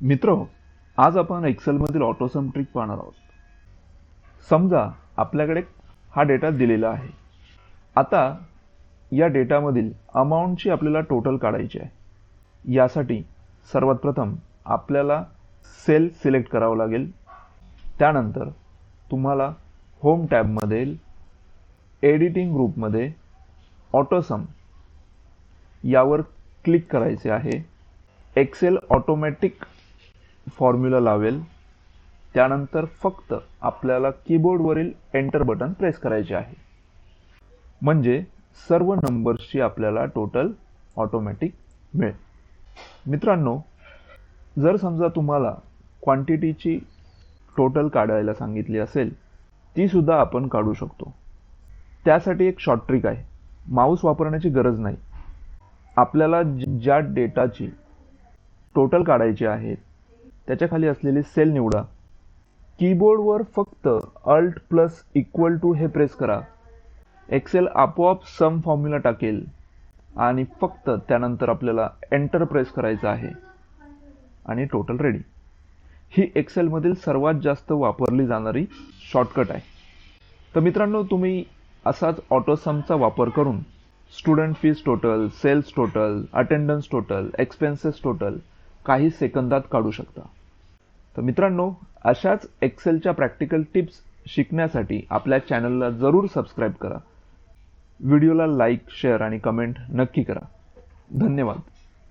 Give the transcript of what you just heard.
मित्र, आज आपण एक्सेलमधील ऑटोसम ट्रिक पाहणार आहोत. समजा आपल्याकडे हा डेटा दिलेला आहे. आता या डेटामधील अमाऊंटची आपल्याला टोटल काढायची आहे. यासाठी सर्वात प्रथम आपल्याला सेल सिलेक्ट करावं लागेल. त्यानंतर तुम्हाला होम टॅबमधील एडिटिंग ग्रुपमध्ये ऑटोसम यावर क्लिक करायचे आहे. एक्सेल ऑटोमॅटिक फॉर्म्युला लावेल. त्यानंतर फक्त आपल्याला कीबोर्डवरील एंटर बटन प्रेस करायचे आहे. म्हणजे सर्व नंबर्सची आपल्याला टोटल ऑटोमॅटिक मिळेल. मित्रांनो, जर समजा तुम्हाला क्वांटिटीची टोटल काढायला सांगितली असेल, ती सुद्धा आपण काढू शकतो. त्यासाठी एक शॉर्ट ट्रिक आहे. माऊस वापरण्याची गरज नाही. आपल्याला ज्या डेटाची टोटल काढायची आहे त्याच्या खाली असलेली सेल निवडा. कीबोर्डवर फक्त अल्ट प्लस इक्वल टू हे प्रेस करा. एक्सेल आपोआप सम फॉर्म्युला टाकेल आणि फक्त त्यानंतर आपल्याला एंटर प्रेस करायचं आहे आणि टोटल रेडी. ही एक्सेलमधील सर्वात जास्त वापरली जाणारी शॉर्टकट आहे. तर मित्रांनो, तुम्ही असाच ऑटोसमचा वापर करून student fees total, sales total, attendance total, expenses total काही सेकंदात काढू शकता. तर मित्रांनो, अशाच एक्सेलच्या प्रॅक्टिकल टिप्स शिकण्यासाठी आपल्या चॅनलला जरूर सबस्क्राईब करा. व्हिडिओला लाईक, शेअर आणि कमेंट नक्की करा. धन्यवाद.